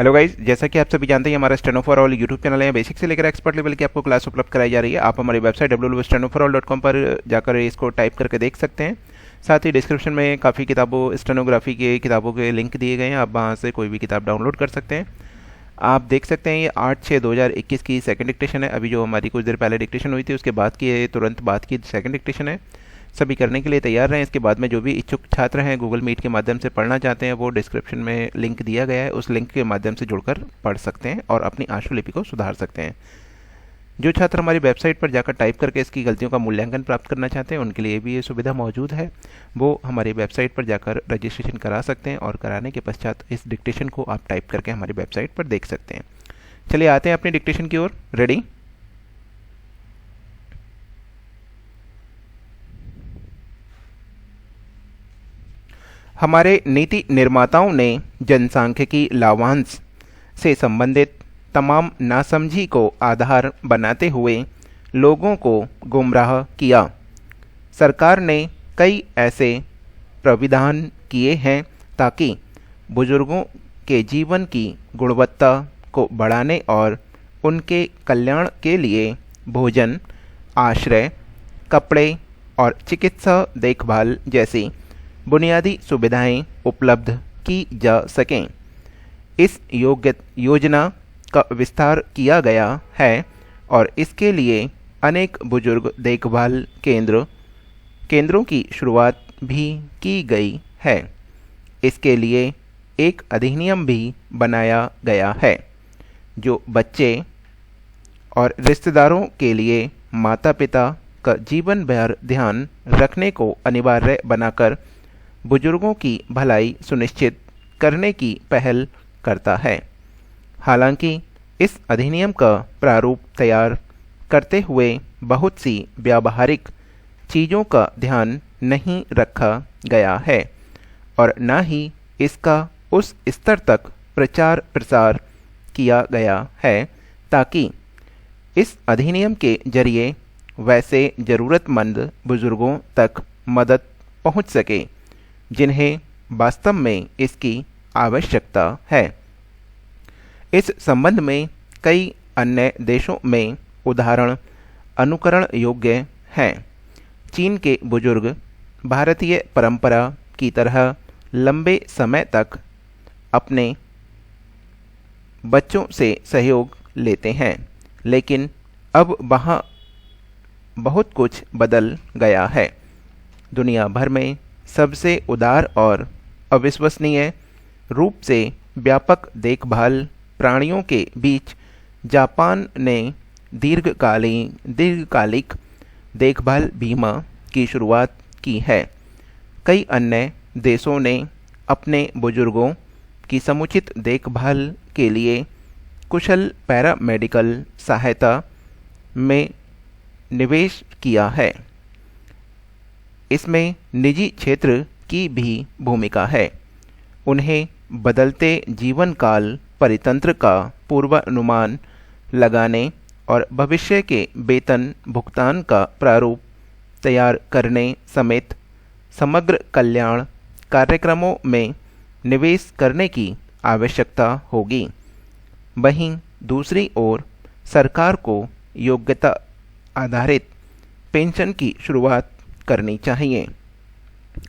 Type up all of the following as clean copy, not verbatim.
Hello guys, जैसा कि आप सभी जानते हैं हमारा steno for all YouTube channel है। बेसिक से लेकर एक्सपर्ट लेवल की आपको क्लास उपलब्ध कराई जा रही है। आप हमारी वेबसाइट www.stenoforall.com पर जाकर इसको टाइप करके देख सकते हैं। साथ ही डिस्क्रिप्शन में काफ़ी किताबों स्टेनोग्राफी की किताबों के लिंक दिए गए हैं, आप वहाँ से कोई भी किताब डाउनलोड कर सकते हैं। आप देख सकते हैं ये 8/6/2021 की सेकंड डिक्टेशन है। अभी जो हमारी कुछ देर पहले डिक्टेशन हुई थी उसके बाद की तुरंत बाद की सेकंड डिक्टेशन है। सभी करने के लिए तैयार रहें। इसके बाद में जो भी इच्छुक छात्र हैं गूगल मीट के माध्यम से पढ़ना चाहते हैं वो डिस्क्रिप्शन में लिंक दिया गया है, उस लिंक के माध्यम से जुड़कर पढ़ सकते हैं और अपनी आशुलिपि को सुधार सकते हैं। जो छात्र हमारी वेबसाइट पर जाकर टाइप करके इसकी गलतियों का मूल्यांकन प्राप्त करना चाहते हैं उनके लिए भी ये सुविधा मौजूद है। वो हमारी वेबसाइट पर जाकर रजिस्ट्रेशन करा सकते हैं और कराने के पश्चात इस डिक्टेशन को आप टाइप करके हमारी वेबसाइट पर देख सकते हैं। चलिए आते हैं अपनी डिक्टेशन की ओर। रेडी? हमारे नीति निर्माताओं ने जनसांख्यिकी लाभांश से संबंधित तमाम नासमझी को आधार बनाते हुए लोगों को गुमराह किया। सरकार ने कई ऐसे प्राविधान किए हैं ताकि बुजुर्गों के जीवन की गुणवत्ता को बढ़ाने और उनके कल्याण के लिए भोजन, आश्रय, कपड़े और चिकित्सा देखभाल जैसी बुनियादी सुविधाएं उपलब्ध की जा सकें। इस योजना का विस्तार किया गया है और इसके लिए अनेक बुजुर्ग देखभाल केंद्रों की शुरुआत भी की गई है। इसके लिए एक अधिनियम भी बनाया गया है जो बच्चे और रिश्तेदारों के लिए माता पिता का जीवन भर ध्यान रखने को अनिवार्य बनाकर बुजुर्गों की भलाई सुनिश्चित करने की पहल करता है। हालांकि इस अधिनियम का प्रारूप तैयार करते हुए बहुत सी व्यावहारिक चीज़ों का ध्यान नहीं रखा गया है और न ही इसका उस स्तर तक प्रचार प्रसार किया गया है ताकि इस अधिनियम के जरिए वैसे ज़रूरतमंद बुजुर्गों तक मदद पहुंच सके जिन्हें वास्तव में इसकी आवश्यकता है। इस संबंध में कई अन्य देशों में उदाहरण अनुकरण योग्य हैं। चीन के बुजुर्ग भारतीय परंपरा की तरह लंबे समय तक अपने बच्चों से सहयोग लेते हैं, लेकिन अब वहाँ बहुत कुछ बदल गया है। दुनिया भर में सबसे उदार और अविश्वसनीय रूप से व्यापक देखभाल प्राणियों के बीच जापान ने दीर्घकालिक देखभाल बीमा की शुरुआत की है। कई अन्य देशों ने अपने बुजुर्गों की समुचित देखभाल के लिए कुशल पैरामेडिकल सहायता में निवेश किया है। इसमें निजी क्षेत्र की भी भूमिका है। उन्हें बदलते जीवन काल परितंत्र का पूर्वानुमान लगाने और भविष्य के वेतन भुगतान का प्रारूप तैयार करने समेत समग्र कल्याण कार्यक्रमों में निवेश करने की आवश्यकता होगी। वहीं दूसरी ओर सरकार को योग्यता आधारित पेंशन की शुरुआत करनी चाहिए।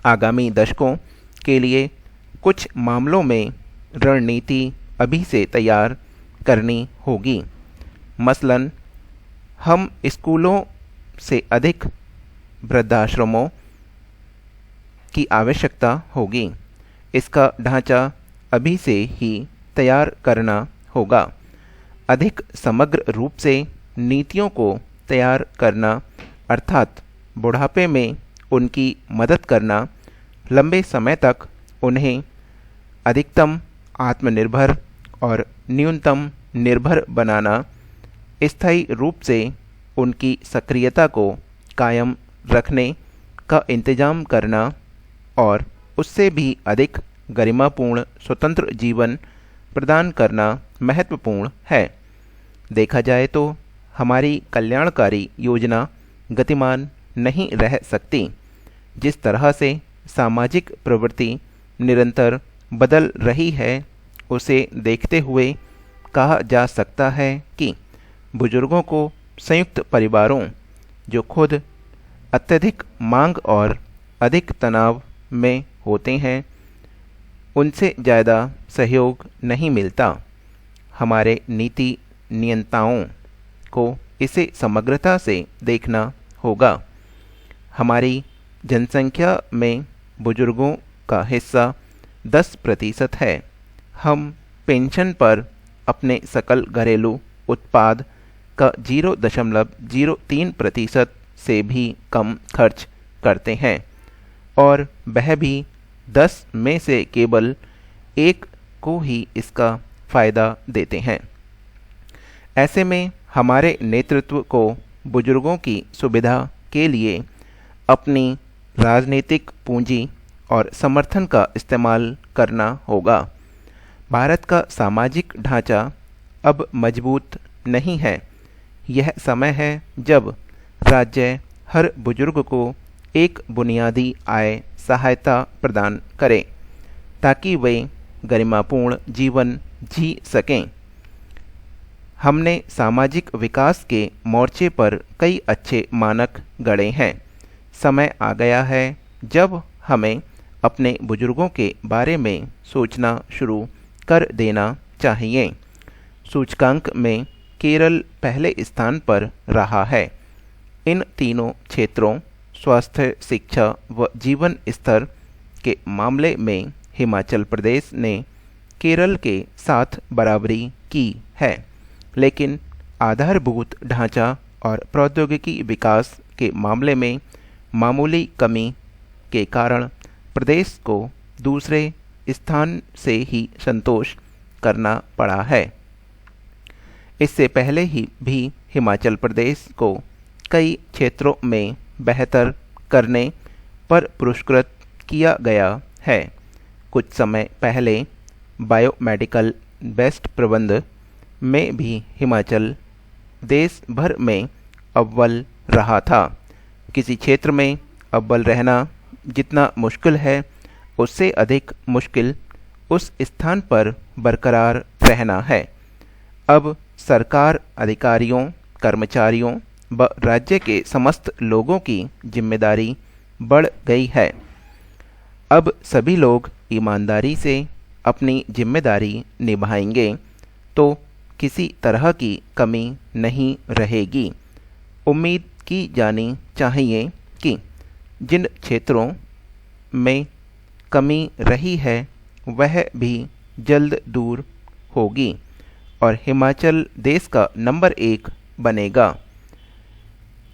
आगामी दशकों के लिए कुछ मामलों में रणनीति अभी से तैयार करनी होगी। मसलन हम स्कूलों से अधिक वृद्धाश्रमों की आवश्यकता होगी। इसका ढांचा अभी से ही तैयार करना होगा। अधिक समग्र रूप से नीतियों को तैयार करना अर्थात बुढ़ापे में उनकी मदद करना, लंबे समय तक उन्हें अधिकतम आत्मनिर्भर और न्यूनतम निर्भर बनाना, स्थायी रूप से उनकी सक्रियता को कायम रखने का इंतजाम करना और उससे भी अधिक गरिमापूर्ण स्वतंत्र जीवन प्रदान करना महत्वपूर्ण है। देखा जाए तो हमारी कल्याणकारी योजना गतिमान नहीं रह सकती। जिस तरह से सामाजिक प्रवृत्ति निरंतर बदल रही है उसे देखते हुए कहा जा सकता है कि बुजुर्गों को संयुक्त परिवारों, जो खुद अत्यधिक मांग और अधिक तनाव में होते हैं, उनसे ज़्यादा सहयोग नहीं मिलता। हमारे नीति नियंताओं को इसे समग्रता से देखना होगा। हमारी जनसंख्या में बुजुर्गों का हिस्सा 10% है। हम पेंशन पर अपने सकल घरेलू उत्पाद का 0.03% से भी कम खर्च करते हैं और वह भी 10 में से केवल 1 को ही इसका फायदा देते हैं। ऐसे में हमारे नेतृत्व को बुजुर्गों की सुविधा के लिए अपनी राजनीतिक पूंजी और समर्थन का इस्तेमाल करना होगा। भारत का सामाजिक ढांचा अब मजबूत नहीं है। यह समय है जब राज्य हर बुजुर्ग को एक बुनियादी आय सहायता प्रदान करे ताकि वे गरिमापूर्ण जीवन जी सकें। हमने सामाजिक विकास के मोर्चे पर कई अच्छे मानक गढ़े हैं। समय आ गया है जब हमें अपने बुजुर्गों के बारे में सोचना शुरू कर देना चाहिए। सूचकांक में केरल पहले स्थान पर रहा है। इन तीनों क्षेत्रों स्वास्थ्य, शिक्षा व जीवन स्तर के मामले में हिमाचल प्रदेश ने केरल के साथ बराबरी की है, लेकिन आधारभूत ढांचा और प्रौद्योगिकी विकास के मामले में मामूली कमी के कारण प्रदेश को दूसरे स्थान से ही संतोष करना पड़ा है। इससे पहले ही भी हिमाचल प्रदेश को कई क्षेत्रों में बेहतर करने पर पुरस्कृत किया गया है। कुछ समय पहले बायोमेडिकल बेस्ट प्रबंध में भी हिमाचल देश भर में अव्वल रहा था। किसी क्षेत्र में अव्वल रहना जितना मुश्किल है, उससे अधिक मुश्किल उस स्थान पर बरकरार रहना है। अब सरकार, अधिकारियों, कर्मचारियों व राज्य के समस्त लोगों की जिम्मेदारी बढ़ गई है। अब सभी लोग ईमानदारी से अपनी जिम्मेदारी निभाएंगे तो किसी तरह की कमी नहीं रहेगी। उम्मीद की जानी चाहिए कि जिन क्षेत्रों में कमी रही है वह भी जल्द दूर होगी और हिमाचल देश का नंबर 1 बनेगा।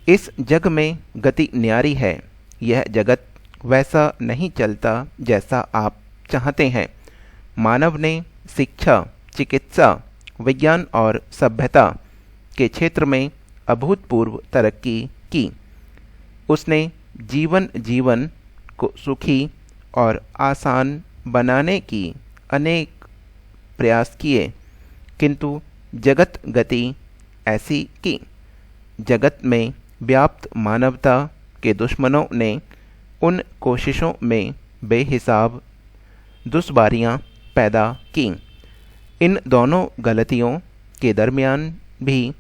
इस जग में गति न्यारी है। यह जगत वैसा नहीं चलता जैसा आप चाहते हैं। मानव ने शिक्षा, चिकित्सा, विज्ञान और सभ्यता के क्षेत्र में अभूतपूर्व तरक्की की। उसने जीवन को सुखी और आसान बनाने की अनेक प्रयास किए, किंतु जगत गति ऐसी की। जगत में व्याप्त मानवता के दुश्मनों ने उन कोशिशों में बेहिसाब दुश्वारियां पैदा की। इन दोनों गलतियों के दरमियान भी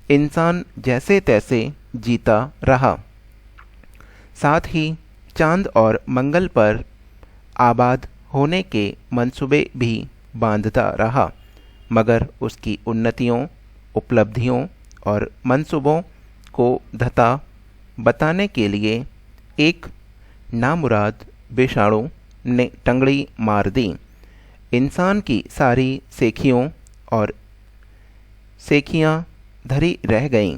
इंसान जैसे तैसे जीता रहा। साथ ही चांद और मंगल पर आबाद होने के मंसूबे भी बांधता रहा, मगर उसकी उन्नतियों, उपलब्धियों और मंसूबों को धता बताने के लिए एक नामुराद विषाणु ने टंगड़ी मार दी। इंसान की सारी सेखियों और सेखियां धरी रह गईं।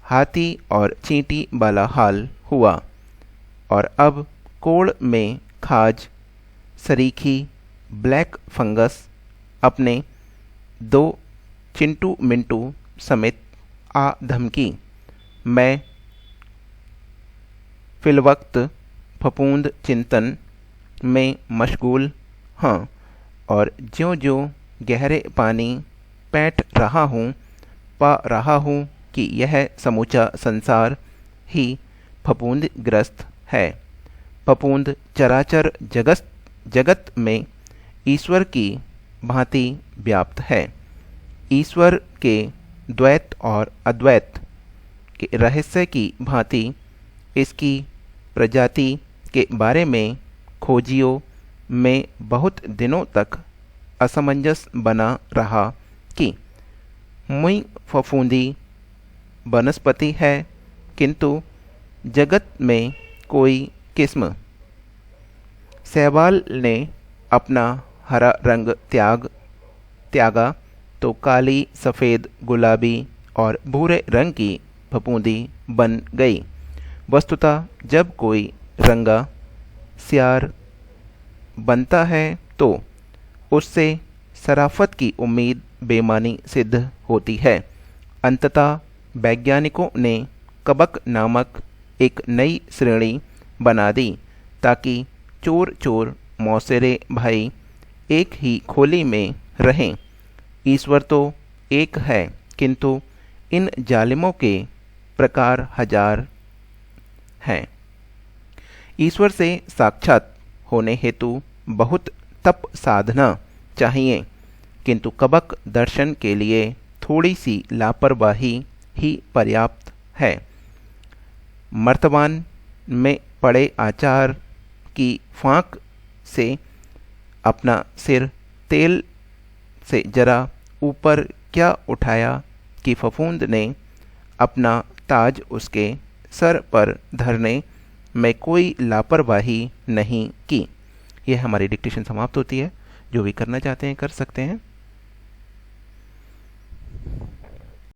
हाथी और चींटी वाला हाल हुआ और अब कोड़ में खाज सरीखी ब्लैक फंगस अपने 2 चिंटू मिंटू समेत आ धमकी। मैं फिलवक्त फफूंद चिंतन में मशगूल हाँ, और ज्यों-ज्यों गहरे पानी पैठ रहा हूँ, पा रहा हूँ कि यह समूचा संसार ही फफूंदग्रस्त है। फफूंद चराचर जगत में ईश्वर की भांति व्याप्त है। ईश्वर के द्वैत और अद्वैत के रहस्य की भांति इसकी प्रजाति के बारे में खोजियों में बहुत दिनों तक असमंजस बना रहा कि मुई फफूंदी वनस्पति है, किंतु जगत में कोई किस्म। सैवाल ने अपना हरा रंग त्यागा तो काली, सफ़ेद, गुलाबी और भूरे रंग की फफूंदी बन गई। वस्तुतः जब कोई रंगा सियार बनता है तो उससे शराफत की उम्मीद बेमानी सिद्ध होती है। अंततः वैज्ञानिकों ने कबक नामक एक नई श्रेणी बना दी ताकि चोर चोर मौसेरे भाई एक ही खोली में रहें। ईश्वर तो एक है, किंतु इन जालिमों के प्रकार हजार हैं। ईश्वर से साक्षात होने हेतु बहुत तप साधना चाहिए, किंतु कबक दर्शन के लिए थोड़ी सी लापरवाही ही पर्याप्त है। मर्तबान में पड़े आचार की फांक से अपना सिर तेल से जरा ऊपर क्या उठाया कि फफूंद ने अपना ताज उसके सर पर धरने में कोई लापरवाही नहीं की। यह हमारी डिक्टेशन समाप्त होती है। जो भी करना चाहते हैं कर सकते हैं।